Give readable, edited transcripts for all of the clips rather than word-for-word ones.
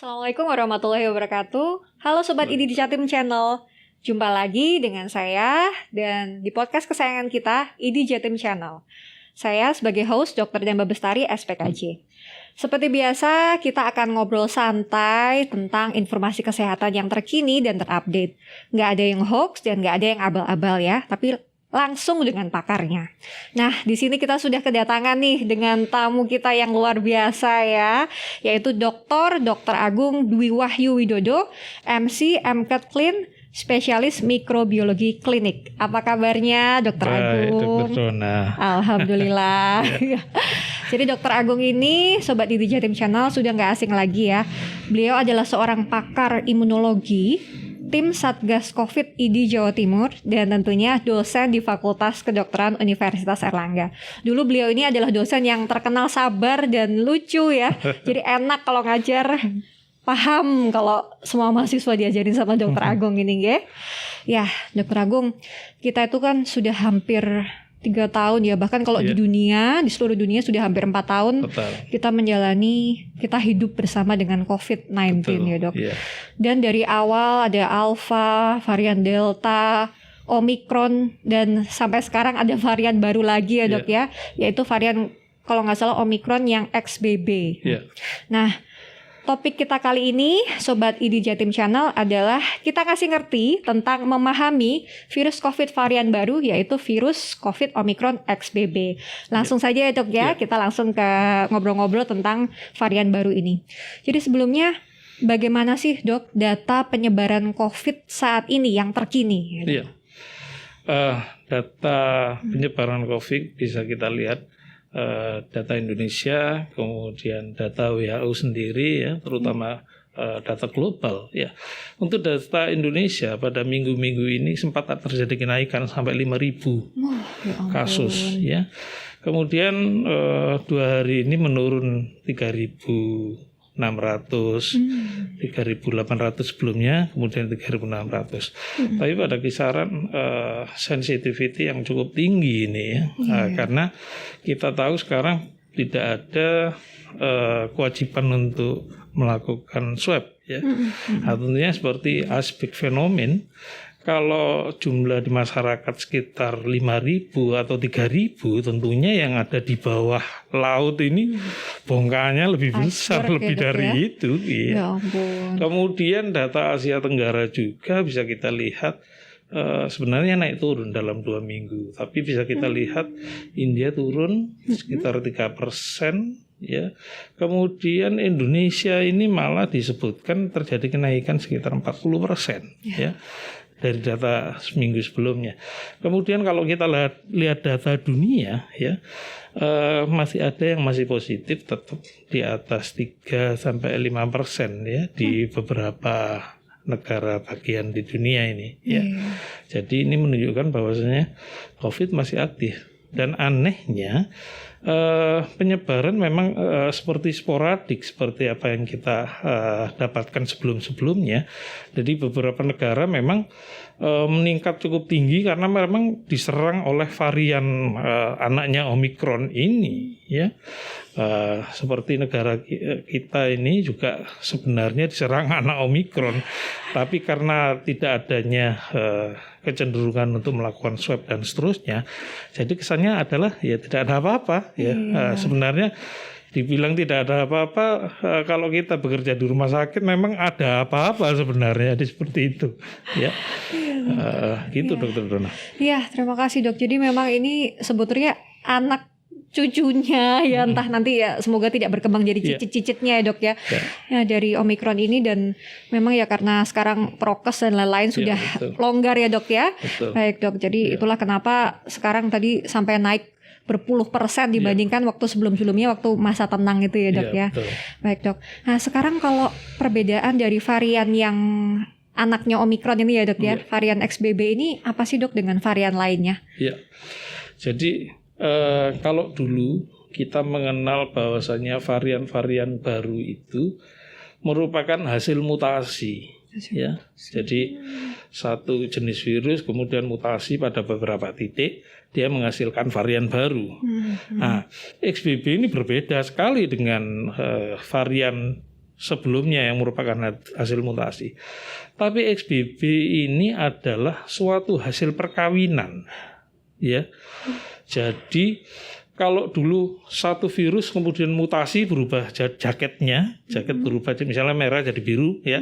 Assalamualaikum warahmatullahi wabarakatuh. Halo Sobat ID di Jatim Channel. Jumpa lagi dengan saya dan di podcast kesayangan kita, ID Jatim Channel. Saya sebagai host Dr. Demba Bestari, SPKJ. Seperti biasa, kita akan ngobrol santai tentang informasi kesehatan yang terkini dan terupdate. Nggak ada yang hoax dan nggak ada yang abal-abal ya, tapi langsung dengan pakarnya. Nah, di sini kita sudah kedatangan nih dengan tamu kita yang luar biasa ya, yaitu Dr. Agung Dwi Wahyu Widodo, MC MCAT Clean, spesialis mikrobiologi klinik. Apa kabarnya, Dr. Agung? Dr. Dona. Alhamdulillah. Jadi Dr. Agung ini, Sobat ID Jatim Channel sudah nggak asing lagi ya. Beliau adalah seorang pakar imunologi, tim Satgas COVID ID Jawa Timur, dan tentunya dosen di Fakultas Kedokteran Universitas Airlangga. Dulu beliau ini adalah dosen yang terkenal sabar dan lucu ya. Jadi enak kalau ngajar, paham kalau semua mahasiswa diajarin sama Dr. Agung ini ya. Ya, Dr. Agung, kita itu kan sudah hampir 3 tahun ya, bahkan kalau di seluruh dunia sudah hampir 4 tahun. Betul. Kita hidup bersama dengan COVID-19. Betul, ya dok. Yeah. Dan dari awal ada Alpha, varian Delta, Omicron, dan sampai sekarang ada varian baru lagi ya dok ya, yaitu varian kalau nggak salah Omicron yang XBB. Yeah. Nah, topik kita kali ini, Sobat ID Jatim Channel, adalah kita kasih ngerti tentang memahami virus COVID varian baru, yaitu virus COVID Omicron XBB. Langsung saja ya dok ya, kita langsung ke ngobrol-ngobrol tentang varian baru ini. Jadi sebelumnya, bagaimana sih dok data penyebaran COVID saat ini yang terkini? Iya. Data penyebaran COVID bisa kita lihat. Data Indonesia, kemudian data WHO sendiri ya, terutama data global ya. Untuk data Indonesia pada minggu-minggu ini sempat terjadi kenaikan sampai 5.000 kasus ya. Kemudian 2 hari ini menurun 3.600, 3.800 sebelumnya, kemudian 3.600. Tapi pada kisaran sensitivity yang cukup tinggi ini ya, karena kita tahu sekarang tidak ada kewajiban untuk melakukan swab ya. Artinya seperti aspek fenomen. Kalau jumlah di masyarakat sekitar 5.000 atau 3.000, tentunya yang ada di bawah laut ini bongkahannya lebih besar, lebih dari itu. Iya. Ya ampun. Kemudian data Asia Tenggara juga bisa kita lihat sebenarnya naik turun dalam 2 minggu. Tapi bisa kita lihat India turun sekitar 3%. Ya, kemudian Indonesia ini malah disebutkan terjadi kenaikan sekitar 40%. Ya. Dari data seminggu sebelumnya. Kemudian kalau kita lihat data dunia ya, masih ada yang masih positif tetap di atas 3-5% ya di beberapa negara bagian di dunia ini ya. Jadi ini menunjukkan bahwasanya COVID masih aktif, dan anehnya penyebaran memang seperti sporadik, seperti apa yang kita dapatkan sebelum-sebelumnya. Jadi beberapa negara memang meningkat cukup tinggi karena memang diserang oleh varian anaknya Omicron ini ya. Seperti negara kita ini juga sebenarnya diserang anak Omicron, tapi karena tidak adanya kecenderungan untuk melakukan swab dan seterusnya, jadi kesannya adalah ya tidak ada apa-apa ya. Sebenarnya dibilang tidak ada apa-apa, kalau kita bekerja di rumah sakit memang ada apa-apa sebenarnya, seperti itu ya. Gitu Dokter Dona. Iya, terima kasih dok. Jadi memang ini sebetulnya anak cucunya ya, entah nanti ya, semoga tidak berkembang jadi cicit-cicitnya ya dok ya. Ya dari Omicron ini, dan memang ya karena sekarang prokes dan lain-lain sudah longgar ya dok ya. Baik dok, jadi itulah kenapa sekarang tadi sampai naik berpuluh% dibandingkan waktu sebelum-sebelumnya, waktu masa tenang itu ya dok ya. Baik dok. Nah sekarang kalau perbedaan dari varian yang anaknya Omicron ini ya dok ya, varian XBB ini apa sih dok dengan varian lainnya? Iya. Jadi kalau dulu kita mengenal bahwasanya varian-varian baru itu merupakan hasil mutasi ya. Jadi satu jenis virus kemudian mutasi pada beberapa titik, dia menghasilkan varian baru. Nah, XBB ini berbeda sekali dengan varian sebelumnya yang merupakan hasil mutasi. Tapi XBB ini adalah suatu hasil perkawinan, ya. Jadi kalau dulu satu virus kemudian mutasi berubah jaket berubah misalnya merah jadi biru, ya.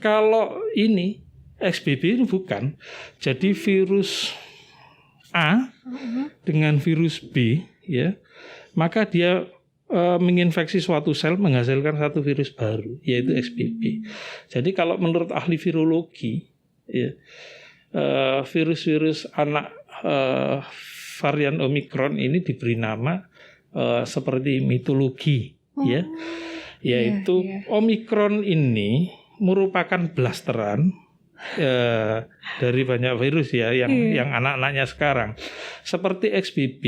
Kalau ini XBB ini bukan, jadi virus A dengan virus B, ya, maka dia menginfeksi suatu sel menghasilkan satu virus baru, yaitu XBB. Jadi kalau menurut ahli virologi, ya, virus-virus anak varian Omikron ini diberi nama seperti mitologi, ya, yaitu Omikron ini merupakan blasteran dari banyak virus, ya, yang anak-anaknya sekarang. Seperti XBB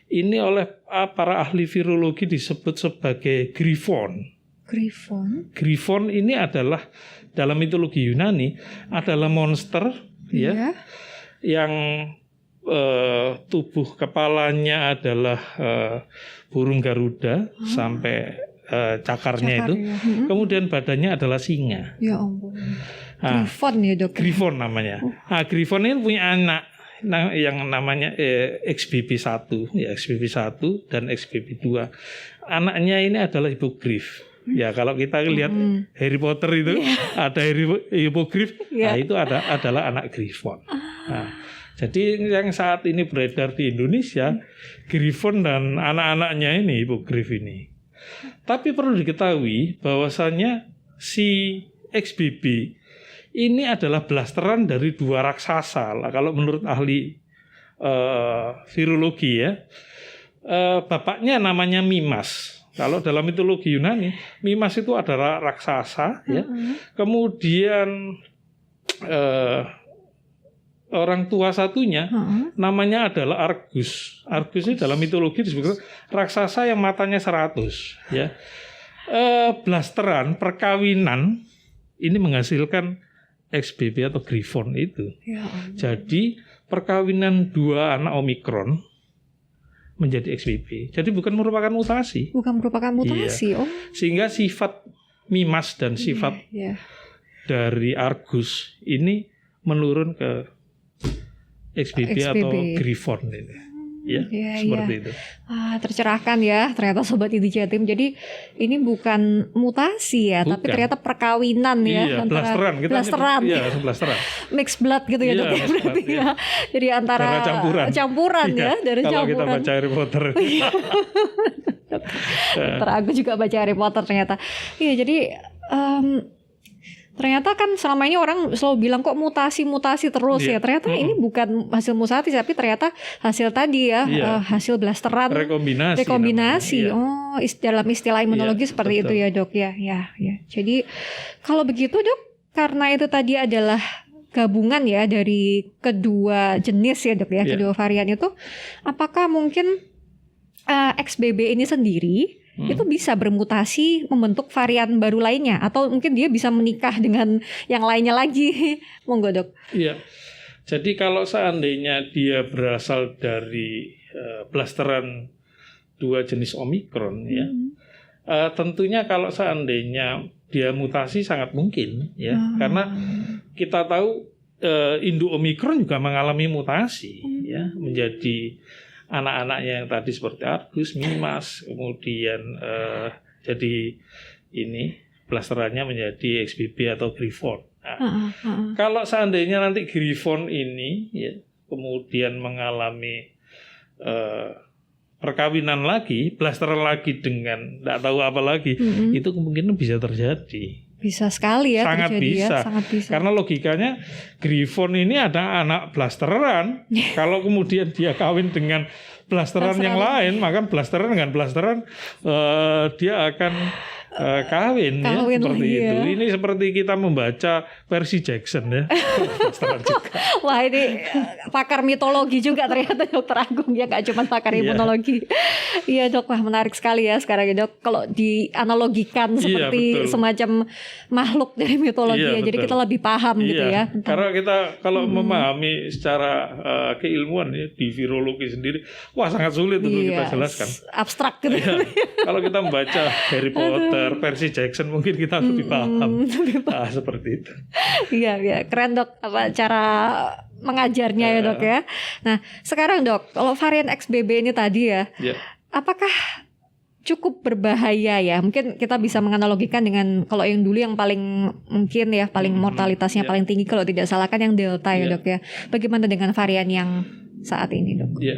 ini oleh para ahli virologi disebut sebagai Griffon. Griffon ini adalah dalam mitologi Yunani adalah monster, ya, yang tubuh kepalanya adalah burung Garuda sampai cakarnya itu, kemudian badannya adalah singa. Ya ampun. Griffon ya dok. Griffon namanya. Griffon ini punya anak yang namanya XBB1, ya, XBB1 dan XBB2. Anaknya ini adalah hipogrif. Ya, kalau kita lihat Harry Potter itu ada hipogrif, nah itu adalah anak Griffon. Nah, jadi yang saat ini beredar di Indonesia, Griffon dan anak-anaknya ini hipogrif ini. Tapi perlu diketahui bahwasannya si XBB ini adalah blasteran dari dua raksasa. Kalau menurut ahli virologi, ya, bapaknya namanya Mimas. Kalau dalam mitologi Yunani, Mimas itu adalah raksasa, ya. Kemudian orang tua satunya namanya adalah Argus. Argus ini dalam mitologi disebut raksasa yang matanya 100, ya. Blasteran perkawinan ini menghasilkan XBB atau Griffon itu. Ya, jadi perkawinan dua anak Omikron menjadi XBB. Jadi bukan merupakan mutasi. Iya. Sehingga sifat Mimas dan sifat dari Argus ini menurun ke XBB. Atau Griffon ini. Ya, seperti itu. Tercerahkan ya ternyata Sobat ID Jatim. Jadi ini bukan mutasi ya, tapi ternyata perkawinan ya. Blasteran. Mix blood gitu ya, dok, berarti ya. Jadi antara campuran ya, dari kalau campuran. Kita baca Harry Potter. Dokter Agus juga baca Harry Potter ternyata. Iya, jadi ternyata kan selama ini orang selalu bilang kok mutasi terus ya. Ternyata ini bukan hasil mutasi, tapi ternyata hasil tadi ya, hasil blasteran, rekombinasi. Dalam istilah imunologi seperti betul. Itu ya dok ya. Jadi kalau begitu dok, karena itu tadi adalah gabungan ya dari kedua jenis ya dok ya, kedua varian itu, apakah mungkin XBB ini sendiri itu bisa bermutasi membentuk varian baru lainnya, atau mungkin dia bisa menikah dengan yang lainnya lagi? Monggo dok. Iya. Jadi kalau seandainya dia berasal dari blasteran dua jenis Omikron, ya, tentunya kalau seandainya dia mutasi sangat mungkin, ya, karena kita tahu induk Omikron juga mengalami mutasi, ya, menjadi anak-anaknya yang tadi seperti Argus, Mimas, kemudian jadi ini blasterannya menjadi XBB atau Griffon. Nah, kalau seandainya nanti Griffon ini, ya, kemudian mengalami perkawinan lagi, blasteran lagi dengan tidak tahu apa lagi, itu kemungkinan bisa terjadi. Bisa sekali ya, sangat terjadi bisa. Ya, sangat bisa. Karena logikanya Griffon ini ada anak blasteran. Kalau kemudian dia kawin dengan blasteran yang lain, maka blasteran dengan blasteran dia akan kawin ya, seperti itu. Ini seperti kita membaca versi Jackson ya. Wah, ini pakar mitologi juga ternyata Dokter Agung ya, gak cuma pakar imunologi. Iya dok, wah menarik sekali ya sekarang ya dok. Kalau dianalogikan seperti semacam makhluk dari mitologi ya, jadi kita lebih paham gitu ya. Karena kita kalau memahami secara keilmuan ya di virologi sendiri, wah sangat sulit untuk kita jelaskan. Abstrak gitu. Kalau kita membaca Harry Potter, versi Jackson mungkin kita lebih paham. Seperti itu. Iya, keren dok, apa cara mengajarnya ya dok ya. Nah sekarang dok, kalau varian XBB ini tadi ya, apakah cukup berbahaya ya? Mungkin kita bisa menganalogikan dengan kalau yang dulu yang paling mungkin ya paling mortalitasnya paling tinggi kalau tidak salah kan yang Delta ya dok ya. Bagaimana dengan varian yang saat ini dok? Ya,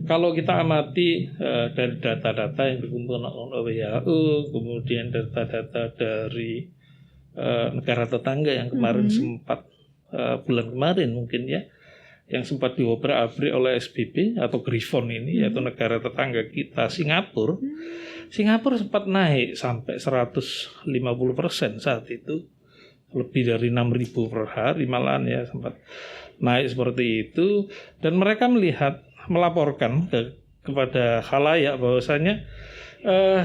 kalau kita amati dari data-data yang dikumpulkan oleh WHO, kemudian data-data dari negara tetangga yang kemarin sempat bulan kemarin mungkin ya, yang sempat diobrak-abrik oleh SBB atau Griffon ini, yaitu negara tetangga kita Singapura. Singapura sempat naik sampai 150% saat itu, lebih dari 6.000 per hari malahan ya, sempat naik seperti itu. Dan mereka melaporkan kepada khalayak bahwasanya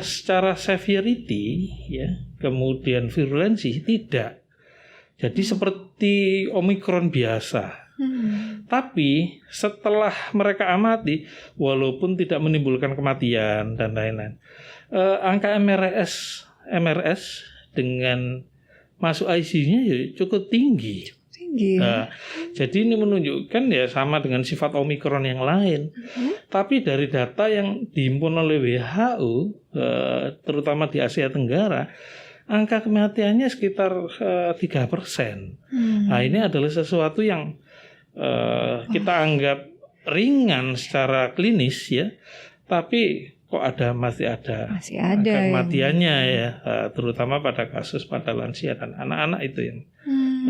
secara severity ya, kemudian virulensi tidak. Jadi seperti Omikron biasa. Tapi setelah mereka amati, walaupun tidak menimbulkan kematian dan lain-lain, angka MRS dengan masuk ICU-nya ya cukup tinggi. Jadi ini menunjukkan ya sama dengan sifat Omikron yang lain. Tapi dari data yang dihimpun oleh WHO, terutama di Asia Tenggara, angka kematiannya sekitar 3%. Nah ini adalah sesuatu yang kita anggap ringan secara klinis ya, tapi kok masih ada kematiannya ya, terutama pada kasus pada lansia dan anak-anak itu yang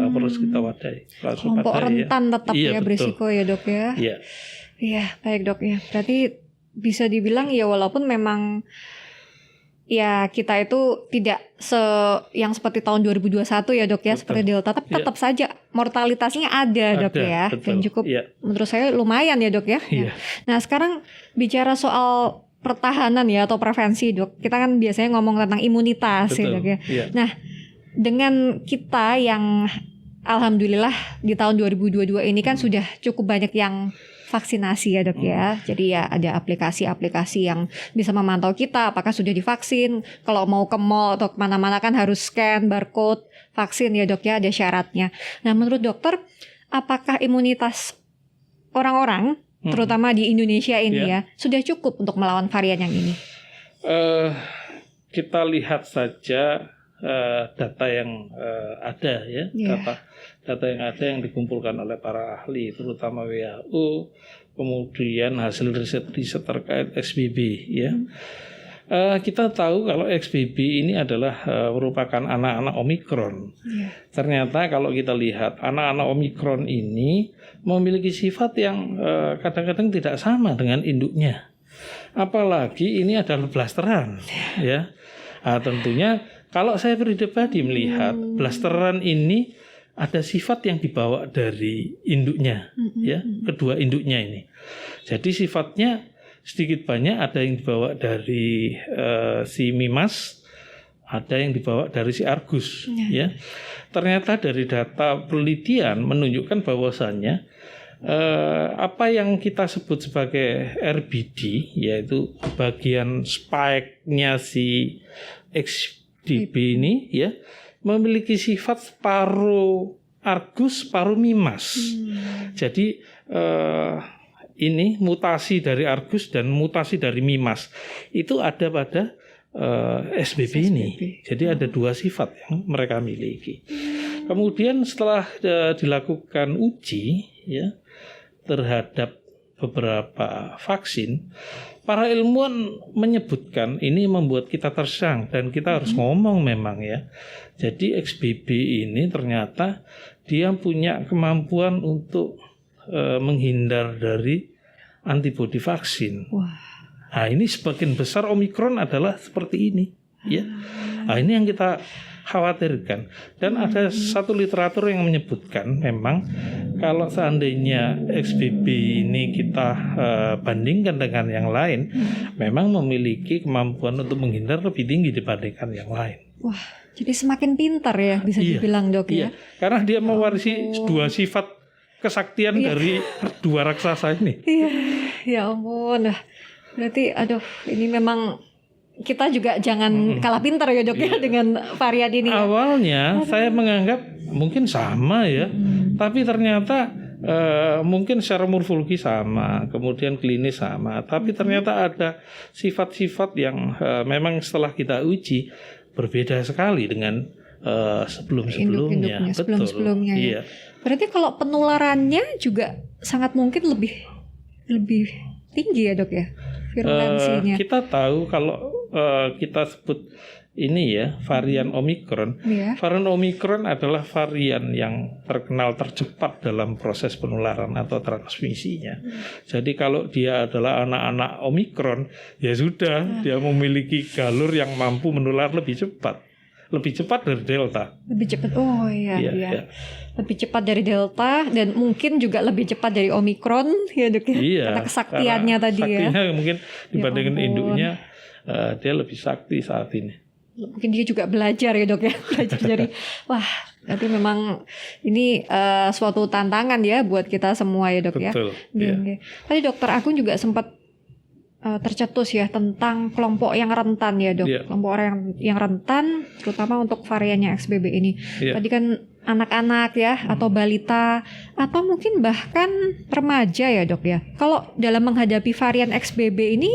perlu kita wadai. Kelompok rentan ya. Tetap ya berisiko ya dok ya. Iya baik dok ya. Berarti bisa dibilang ya walaupun memang ya kita itu tidak yang seperti tahun 2021 ya dok ya, seperti Delta, tapi tetap saja mortalitasnya ada dok ya, dan cukup menurut saya lumayan ya dok ya. Nah sekarang bicara soal pertahanan ya atau prevensi dok, kita kan biasanya ngomong tentang imunitas ya dok ya. Nah dengan kita yang alhamdulillah di tahun 2022 ini kan sudah cukup banyak yang vaksinasi ya dok ya. Jadi ya ada aplikasi-aplikasi yang bisa memantau kita apakah sudah divaksin. Kalau mau ke mall atau kemana-mana kan harus scan barcode vaksin ya dok ya, ada syaratnya. Nah menurut dokter, apakah imunitas orang-orang terutama di Indonesia ini ya sudah cukup untuk melawan varian yang ini? Kita lihat saja data yang ada ya, data yang ada yang dikumpulkan oleh para ahli terutama WHO, kemudian hasil riset terkait XBB ya. Kita tahu kalau XBB ini adalah merupakan anak-anak Omikron. Ternyata kalau kita lihat anak-anak Omikron ini memiliki sifat yang kadang-kadang tidak sama dengan induknya. Apalagi ini adalah blasteran ya. Tentunya kalau saya pribadi melihat blasteran ini ada sifat yang dibawa dari induknya ya, kedua induknya ini. Jadi sifatnya sedikit banyak ada yang dibawa dari si Mimas, ada yang dibawa dari si Argus ya. Ternyata dari data penelitian menunjukkan bahwasannya apa yang kita sebut sebagai RBD, yaitu bagian spike-nya si XBB ini ya, memiliki sifat separuh Argus, separuh Mimas. Jadi ini mutasi dari Argus dan mutasi dari Mimas itu ada pada SBB ini. Jadi ada dua sifat yang mereka miliki. Kemudian setelah dilakukan uji ya terhadap beberapa vaksin, para ilmuwan menyebutkan ini membuat kita terserang dan kita harus ngomong memang ya. Jadi XBB ini ternyata dia punya kemampuan untuk menghindar dari antibodi vaksin. Nah ini sebagian besar Omikron adalah seperti ini ya. Nah ini yang kita khawatirkan. Dan ada satu literatur yang menyebutkan memang kalau seandainya XBB ini kita bandingkan dengan yang lain, memang memiliki kemampuan untuk menghindar lebih tinggi dibandingkan yang lain. Wah, jadi semakin pintar ya bisa dibilang dok ya. Karena dia mewarisi dua sifat kesaktian dari dua raksasa ini. Ya ampun. Berarti ini memang kita juga jangan kalah pintar ya dok ya dengan varian ini. Awalnya saya menganggap mungkin sama ya, tapi ternyata mungkin secara morfologi sama, kemudian klinis sama, tapi ternyata ada sifat-sifat yang memang setelah kita uji berbeda sekali dengan sebelum-sebelumnya. Sebelum-sebelumnya. Iya. Berarti kalau penularannya juga sangat mungkin lebih tinggi ya dok ya virulensinya. Kita tahu kalau kita sebut ini ya varian Omikron. Varian Omikron adalah varian yang terkenal tercepat dalam proses penularan atau transmisinya. Jadi kalau dia adalah anak-anak Omikron, ya sudah dia memiliki galur yang mampu menular lebih cepat dari Delta. Lebih cepat. Oh iya. Lebih cepat dari Delta dan mungkin juga lebih cepat dari Omikron ya dok ya. Iya, karena kesaktiannya tadi ya. Saktinya mungkin dibandingkan induknya dia lebih sakti saat ini. Mungkin dia juga belajar ya dok ya. Belajar dari berarti memang ini suatu tantangan ya buat kita semua ya dok. Betul, ya. Tadi dokter Agung juga sempat tercetus ya tentang kelompok yang rentan ya dok. Kelompok orang yang rentan terutama untuk variannya XBB ini. Tadi kan anak-anak ya atau balita atau mungkin bahkan remaja ya dok ya. Kalau dalam menghadapi varian XBB ini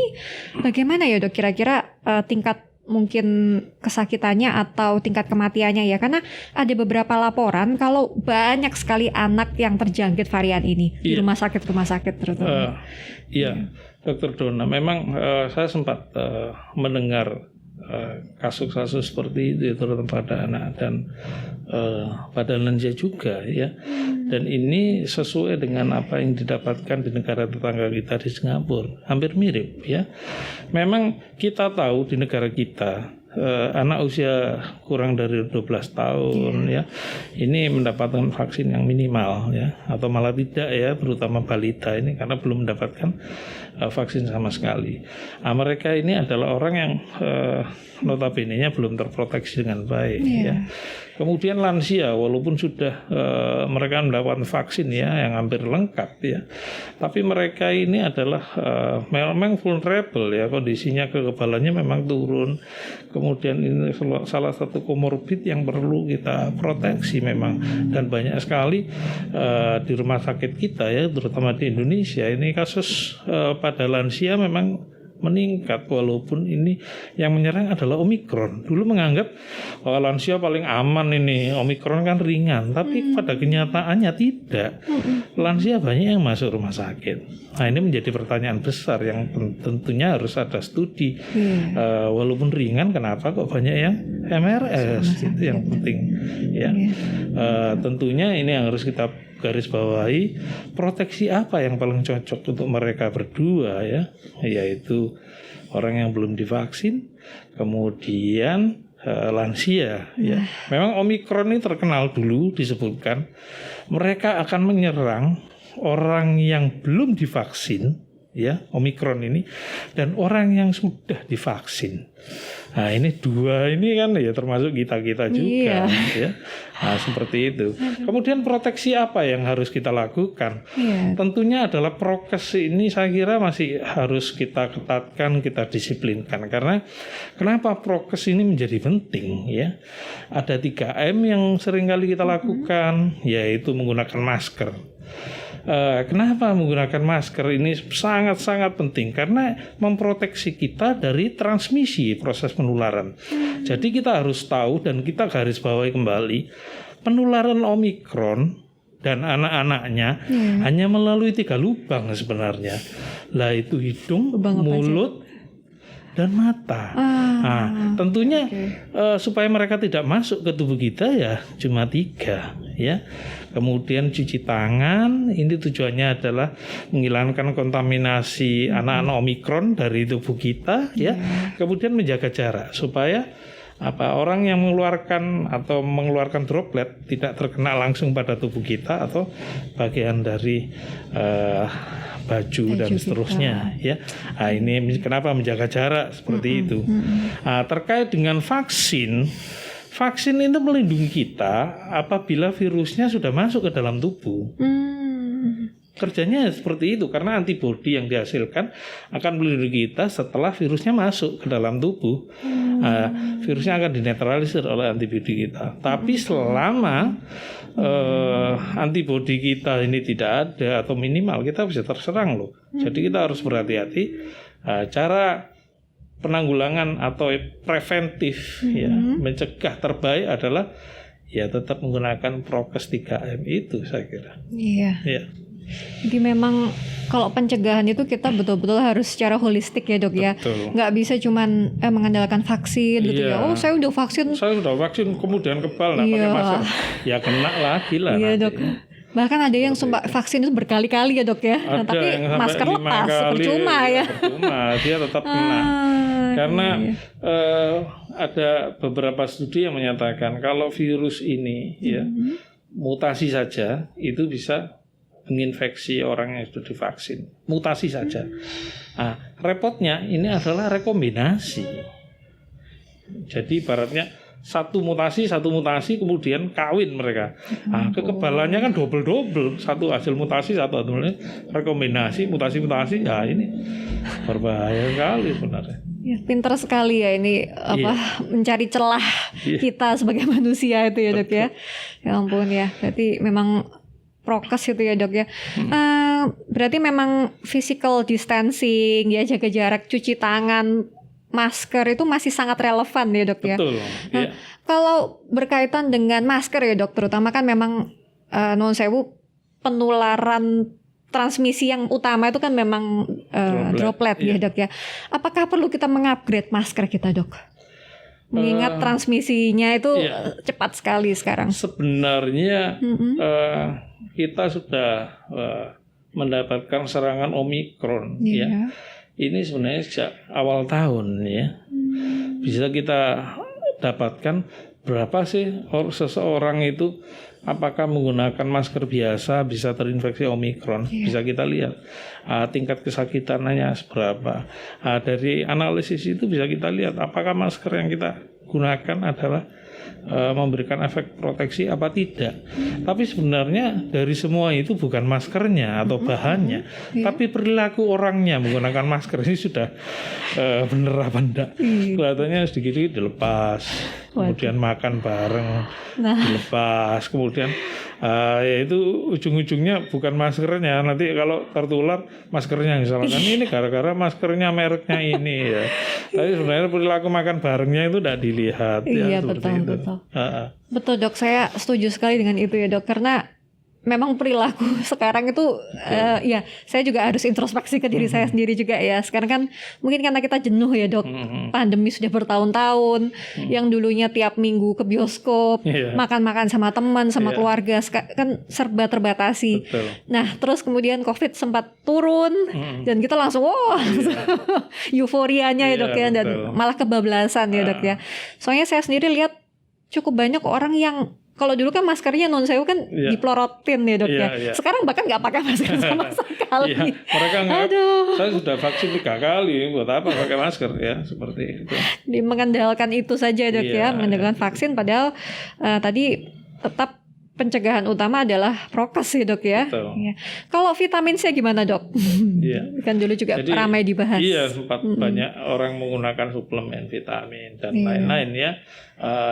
bagaimana ya dok kira-kira tingkat mungkin kesakitannya atau tingkat kematiannya ya, karena ada beberapa laporan kalau banyak sekali anak yang terjangkit varian ini di rumah sakit terutama. Dokter Donna, memang saya sempat mendengar kasus-kasus seperti itu terutama pada anak dan pada lansia juga ya. Dan ini sesuai dengan apa yang didapatkan di negara tetangga kita di Singapura, hampir mirip ya. Memang kita tahu di negara kita anak usia kurang dari 12 tahun ya ini mendapatkan vaksin yang minimal ya atau malah tidak ya, terutama balita ini karena belum mendapatkan vaksin sama sekali. Mereka ini adalah orang yang notabene-nya belum terproteksi dengan baik ya. Kemudian lansia walaupun sudah mereka mendapatkan vaksin ya yang hampir lengkap ya, tapi mereka ini adalah memang vulnerable ya, kondisinya kekebalannya memang turun. Kemudian ini salah satu komorbid yang perlu kita proteksi memang, dan banyak sekali di rumah sakit kita ya terutama di Indonesia ini kasus pada lansia memang meningkat walaupun ini yang menyerang adalah Omikron. Dulu menganggap lansia paling aman ini, Omikron kan ringan, tapi pada kenyataannya tidak. Lansia banyak yang masuk rumah sakit. Nah ini menjadi pertanyaan besar yang tentunya harus ada studi. Walaupun ringan, kenapa kok banyak yang MRS? Itu yang penting. Ya, tentunya ini yang harus kita garis bawahi, proteksi apa yang paling cocok untuk mereka berdua ya, yaitu orang yang belum divaksin, kemudian lansia ya. Memang Omikron ini terkenal dulu disebutkan mereka akan menyerang orang yang belum divaksin ya, Omikron ini, dan orang yang sudah divaksin. Nah ini dua ini kan ya termasuk kita-kita juga ya. Nah seperti itu. Kemudian proteksi apa yang harus kita lakukan? Tentunya adalah prokes ini saya kira masih harus kita ketatkan, kita disiplinkan. Karena kenapa prokes ini menjadi penting ya? Ada 3M yang seringkali kita lakukan, yaitu menggunakan masker. Kenapa menggunakan masker ini sangat-sangat penting? Karena memproteksi kita dari transmisi proses penularan. Jadi kita harus tahu dan kita garis bawahi kembali, penularan Omikron dan anak-anaknya hanya melalui 3 lubang sebenarnya. Lah itu hidung, mulut, dan mata. Nah, tentunya supaya mereka tidak masuk ke tubuh kita ya cuma 3 ya. Kemudian cuci tangan, ini tujuannya adalah menghilangkan kontaminasi anak-anak Omikron dari tubuh kita ya. Kemudian menjaga jarak supaya orang yang mengeluarkan droplet tidak terkena langsung pada tubuh kita atau bagian dari baju dan seterusnya ya. Nah, ini kenapa menjaga jarak seperti itu. Nah, terkait dengan vaksin itu melindungi kita apabila virusnya sudah masuk ke dalam tubuh. kerjanya seperti itu karena antibodi yang dihasilkan akan melindungi kita setelah virusnya masuk ke dalam tubuh. Virusnya akan dinetralisir oleh antibodi kita. Tapi selama antibodi kita ini tidak ada atau minimal, kita bisa terserang loh. Jadi kita harus berhati-hati. Cara penanggulangan atau preventif ya mencegah terbaik adalah ya tetap menggunakan prokes 3M itu saya kira. Iya. Ya. Jadi memang kalau pencegahan itu kita betul-betul harus secara holistik ya dok ya. Nggak bisa cuman mengandalkan vaksin gitu ya. Oh saya udah vaksin. Saya udah vaksin kemudian kebal pakai masker. Ya kena lagi lah. Iya nanti. dok. Bahkan ada yang sumpah vaksin itu berkali-kali ya dok ya. Nah, tapi masker lepas percuma ya. Percuma dia tetap kena. Karena ada beberapa studi yang menyatakan kalau virus ini ya mutasi saja itu bisa menginfeksi orang yang sudah divaksin. Mutasi saja. Nah, repotnya ini adalah rekombinasi. Jadi ibaratnya satu mutasi kemudian kawin mereka. Nah, kekebalannya kan double. Satu hasil mutasi, satu hasil rekombinasi, mutasi. Ya ini berbahaya sekali sebenarnya. Ya, pintar sekali ya ini mencari celah kita sebagai manusia itu ya dok ya. Ya ampun ya. Berarti memang prokes itu ya dok ya. Berarti memang physical distancing ya, jaga jarak, cuci tangan, masker itu masih sangat relevan ya dok ya. Betul. Nah, kalau berkaitan dengan masker ya dok, terutama kan memang non sewu penularan transmisi yang utama itu kan memang droplet ya dok ya. Apakah perlu kita mengupgrade masker kita dok? Mengingat transmisinya itu cepat sekali sekarang. Sebenarnya kita sudah mendapatkan serangan Omikron ya. Ini sebenarnya sejak awal tahun ya. Bisa kita dapatkan berapa sih seseorang itu apakah menggunakan masker biasa bisa terinfeksi Omikron. Bisa kita lihat tingkat kesakitannya seberapa. Dari analisis itu bisa kita lihat apakah masker yang kita gunakan adalah memberikan efek proteksi apa tidak. Tapi sebenarnya dari semua itu bukan maskernya atau bahannya, tapi perilaku orangnya menggunakan masker ini sudah bener apa enggak. Kelihatannya sedikit-sedikit dilepas, kemudian makan bareng dilepas, kemudian ya itu ujung-ujungnya bukan maskernya. Nanti kalau tertular maskernya misalkan ini gara-gara maskernya mereknya ini ya. Tapi sebenarnya perilaku makan barengnya itu tidak dilihat. Iya betul. Betul dok, saya setuju sekali dengan itu ya dok, karena memang perilaku sekarang itu ya saya juga harus introspeksi ke diri saya sendiri juga ya. Sekarang kan mungkin karena kita jenuh ya dok, pandemi sudah bertahun-tahun, yang dulunya tiap minggu ke bioskop, makan-makan sama teman, sama keluarga, kan serba terbatasi. Nah terus kemudian COVID sempat turun dan kita langsung euforianya ya dok ya, dan malah kebablasan ya dok ya. Soalnya saya sendiri lihat cukup banyak orang yang kalau dulu kan maskernya non sewu kan dipelorotin ya dok ya. Sekarang bahkan nggak pakai masker sama sekali. Mereka nggak. Saya sudah vaksin 3 kali, buat apa pakai masker ya seperti itu. Mengandalkan itu saja dok ya, mengandalkan vaksin. Padahal tadi tetap pencegahan utama adalah prokes ya dok ya. Kalau vitamin C gimana dok? Kan dulu juga ramai dibahas. Iya, sempat banyak orang menggunakan suplemen vitamin dan lain-lain ya.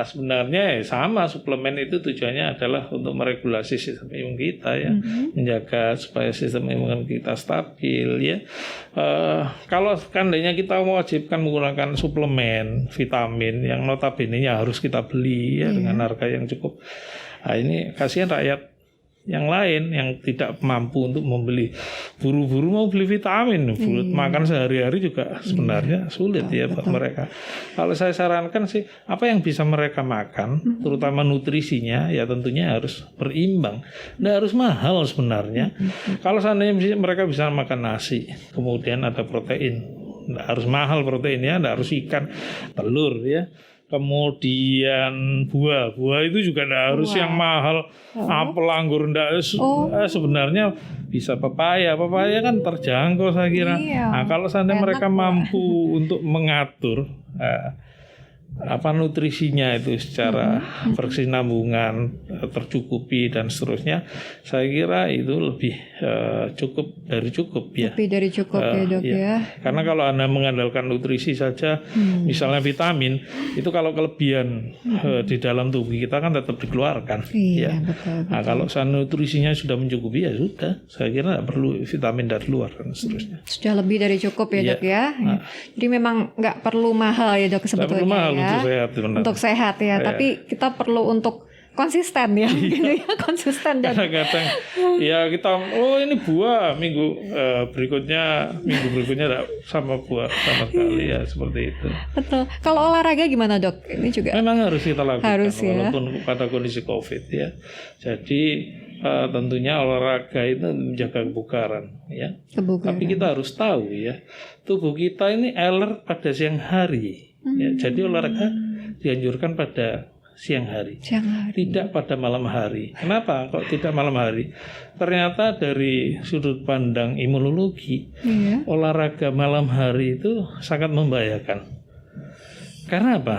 Sebenarnya sama, suplemen itu tujuannya adalah untuk meregulasi sistem imun kita ya, menjaga supaya sistem imun kita stabil ya. Kalau seandainya kita mewajibkan menggunakan suplemen vitamin yang notabene-nya harus kita beli ya dengan harga yang cukup. Nah, ini kasihan rakyat yang lain yang tidak mampu untuk membeli, buru-buru mau beli vitamin, makan sehari-hari juga sebenarnya sulit ya buat mereka. Kalau saya sarankan sih apa yang bisa mereka makan, terutama nutrisinya ya tentunya harus berimbang, nggak harus mahal sebenarnya. Kalau seandainya mereka bisa makan nasi, kemudian ada protein, nggak harus mahal proteinnya, nggak harus ikan, telur ya. Kemudian buah itu juga tidak harus yang mahal, apel, anggur enggak. Sebenarnya bisa pepaya kan terjangkau saya kira. Nah kalau seandainya mereka mampu untuk mengatur nutrisinya itu secara berkesinambungan, tercukupi dan seterusnya, saya kira itu lebih cukup dari cukup ya. Lebih dari cukup ya dok ya. Karena kalau Anda mengandalkan nutrisi saja, misalnya vitamin, itu kalau kelebihan di dalam tubuh kita kan tetap dikeluarkan. Iya, ya. betul. Nah, kalau nutrisinya sudah mencukupi ya sudah, saya kira tidak perlu vitamin dari luar dan seterusnya. Sudah lebih dari cukup ya dok ya. Jadi memang nggak perlu mahal ya dok sebetulnya. Perlu mahal ya. untuk sehat, untuk sehat ya. Tapi kita perlu untuk konsisten ya, gitu ya, konsisten dan kadang-kadang ya kita ini buah minggu berikutnya tidak sama buah sama sekali ya, seperti itu. Betul. Kalau olahraga gimana dok? Ini juga memang harus kita lakukan ya. Walaupun pada kondisi COVID ya. Jadi tentunya olahraga itu menjaga kebugaran ya. Tapi kita harus tahu ya, tubuh kita ini alert pada siang hari. Ya, jadi olahraga dianjurkan pada siang hari, tidak pada malam hari. Kenapa kok tidak malam hari? Ternyata dari sudut pandang imunologi, olahraga malam hari itu sangat membahayakan. Karena apa?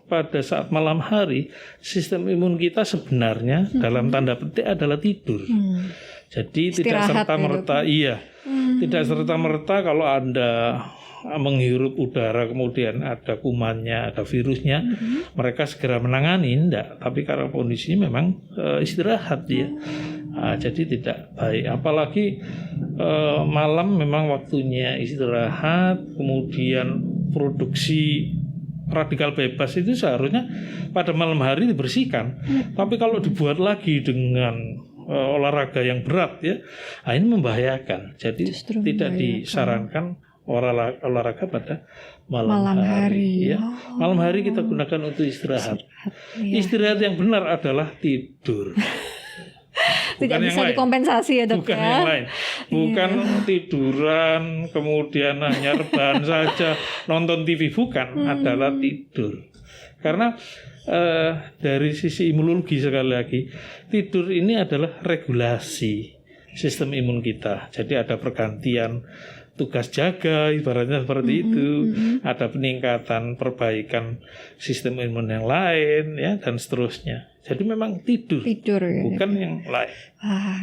Pada saat malam hari, sistem imun kita sebenarnya dalam tanda petik adalah tidur. Jadi tidak serta-merta, tidak serta-merta kalau Anda menghirup udara kemudian ada kumannya, ada virusnya, mereka segera menangani, enggak. Tapi karena kondisinya memang istirahat dia, jadi tidak baik. Apalagi malam memang waktunya istirahat, kemudian produksi radikal bebas itu seharusnya pada malam hari dibersihkan. Tapi kalau dibuat lagi dengan olahraga yang berat ya, ini membahayakan. Jadi justru tidak disarankan olahraga pada malam hari. Ya. Malam hari kita gunakan untuk istirahat. Istirahat yang benar adalah tidur. Tidak bisa dikompensasi ya dok. Bukan yang lain. Bukan tiduran kemudian hanya rebahan saja, nonton TV, bukan. Adalah tidur. Karena dari sisi imunologi sekali lagi, tidur ini adalah regulasi sistem imun kita. Jadi ada pergantian tugas jaga, ibaratnya seperti itu. Ada peningkatan perbaikan sistem imun yang lain ya, dan seterusnya. Jadi memang tidur ya, bukan yang lain.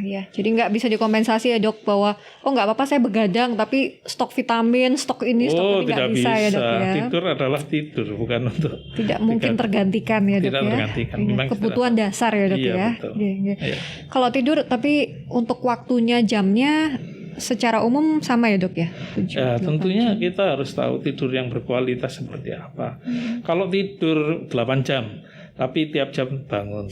Ya, jadi nggak bisa dikompensasi ya dok, bahwa nggak apa-apa saya begadang tapi stok vitamin, stok ini, stok ini nggak bisa ya dok ya. Tidur adalah tidur, bukan untuk tidak mungkin tergantikan ya dok ya. Tergantikan. Kebutuhan dasar ya dok ya. Iya. Kalau tidur tapi untuk waktunya, jamnya secara umum sama ya dok ya? Tentunya kita harus tahu tidur yang berkualitas seperti apa. Kalau tidur 8 jam tapi tiap jam bangun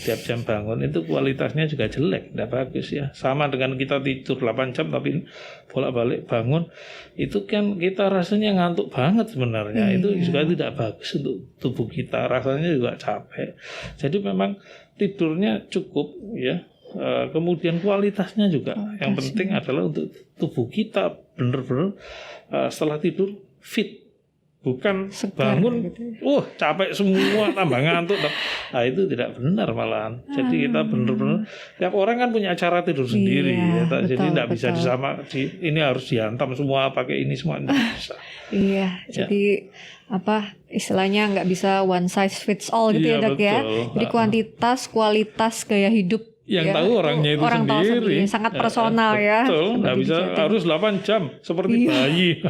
itu kualitasnya juga jelek, tidak bagus ya. Sama dengan kita tidur 8 jam tapi bolak-balik bangun, itu kan kita rasanya ngantuk banget sebenarnya. Itu juga tidak bagus untuk tubuh kita, rasanya juga capek. Jadi memang tidurnya cukup ya. Kemudian kualitasnya juga yang penting adalah untuk tubuh kita benar-benar setelah tidur fit. Bukan segar, bangun, gitu. Capek semua, tambah ngantuk. Nah itu tidak benar malahan. Jadi kita benar-benar, tiap orang kan punya cara tidur sendiri. Ya. Jadi tidak bisa ini harus dihantam semua, pakai ini semua, tidak bisa. Jadi istilahnya nggak bisa one size fits all gitu ya dok ya. Jadi kuantitas, kualitas, gaya hidup. Yang tahu orangnya itu orang sendiri. Sangat personal ya. Betul, nggak bisa harus 8 jam seperti bayi.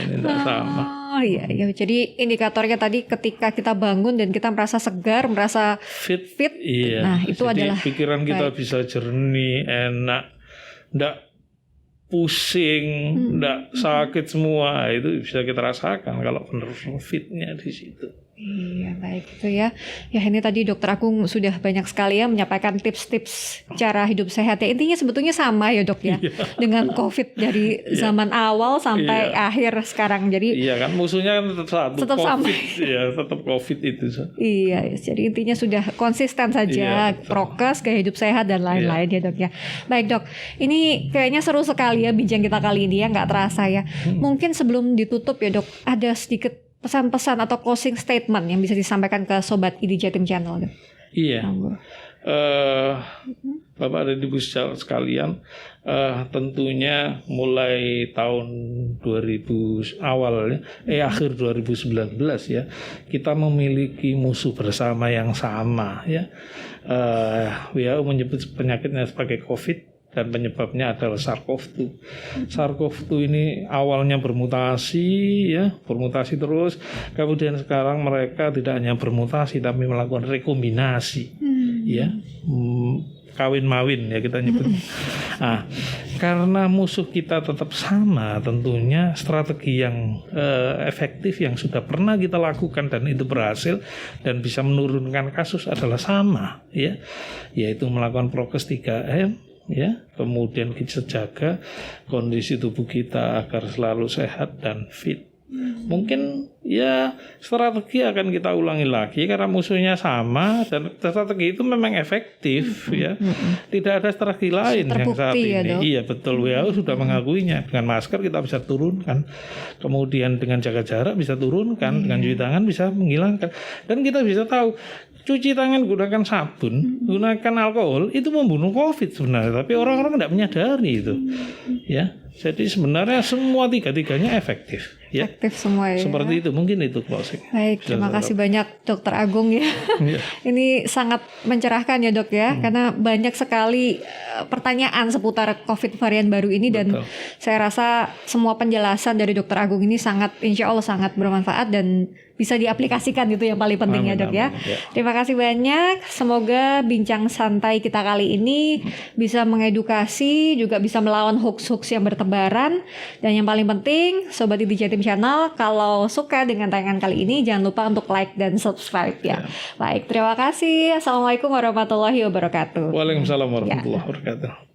Ini tidak sama. Iya. Jadi indikatornya tadi ketika kita bangun dan kita merasa segar, merasa fit. Nah itu jadi adalah pikiran kita bisa jernih, enak, nggak pusing, nggak sakit semua. Itu bisa kita rasakan kalau benar fitnya di situ. Iya baik itu ya. Ya ini tadi Dokter Agung sudah banyak sekali ya menyampaikan tips-tips cara hidup sehat ya. Intinya sebetulnya sama ya dok ya. Dengan COVID dari zaman awal sampai akhir sekarang. Jadi kan musuhnya kan tetap satu. Tetap COVID, sama. Tetap COVID itu. Iya jadi intinya sudah konsisten saja. Prokes, gaya hidup sehat dan lain-lain ya dok ya. Baik dok, ini kayaknya seru sekali ya bincang kita kali ini ya, nggak terasa ya. Mungkin sebelum ditutup ya dok, ada sedikit pesan-pesan atau closing statement yang bisa disampaikan ke Sobat ID Jatim Channel. Iya. Bapak dan Ibu sekalian, tentunya mulai tahun 2000 akhir 2019 ya, kita memiliki musuh bersama yang sama ya. WHO menyebut penyakitnya sebagai COVID dan penyebabnya adalah SARS-CoV-2. SARS-CoV-2 ini awalnya bermutasi terus, kemudian sekarang mereka tidak hanya bermutasi tapi melakukan rekombinasi, ya, kawin mawin ya kita nyebut. Nah, karena musuh kita tetap sama, tentunya strategi yang efektif yang sudah pernah kita lakukan dan itu berhasil dan bisa menurunkan kasus adalah sama, ya, yaitu melakukan prokes 3M. Ya, kemudian kita jaga kondisi tubuh kita agar selalu sehat dan fit. Mungkin ya strategi akan kita ulangi lagi karena musuhnya sama dan strategi itu memang efektif ya. Tidak ada strategi lain yang saat ini. Ya, iya betul, WHO sudah mengakuinya. Dengan masker kita bisa turunkan. Kemudian dengan jaga jarak bisa turunkan, dengan cuci tangan bisa menghilangkan. Dan kita bisa tahu cuci tangan gunakan sabun, gunakan alkohol itu membunuh COVID sebenarnya, tapi orang-orang tidak menyadari itu. Ya. Jadi sebenarnya semua tiga-tiganya efektif. Ya. Efektif semua ya. Seperti itu, mungkin itu closing. Baik, terima kasih banyak Dokter Agung ya. Ini sangat mencerahkan ya Dok ya, karena banyak sekali pertanyaan seputar COVID varian baru ini. Dan saya rasa semua penjelasan dari Dokter Agung ini insya Allah sangat bermanfaat dan bisa diaplikasikan, itu yang paling penting. Amin, ya Dok ya. Terima kasih banyak. Semoga bincang santai kita kali ini bisa mengedukasi, juga bisa melawan hoax-hoax yang bertebaran. Dan yang paling penting, Sobat ID Jatim Channel, kalau suka dengan tayangan kali ini jangan lupa untuk like dan subscribe ya. Baik, terima kasih. Assalamualaikum warahmatullahi wabarakatuh. Waalaikumsalam warahmatullahi wabarakatuh.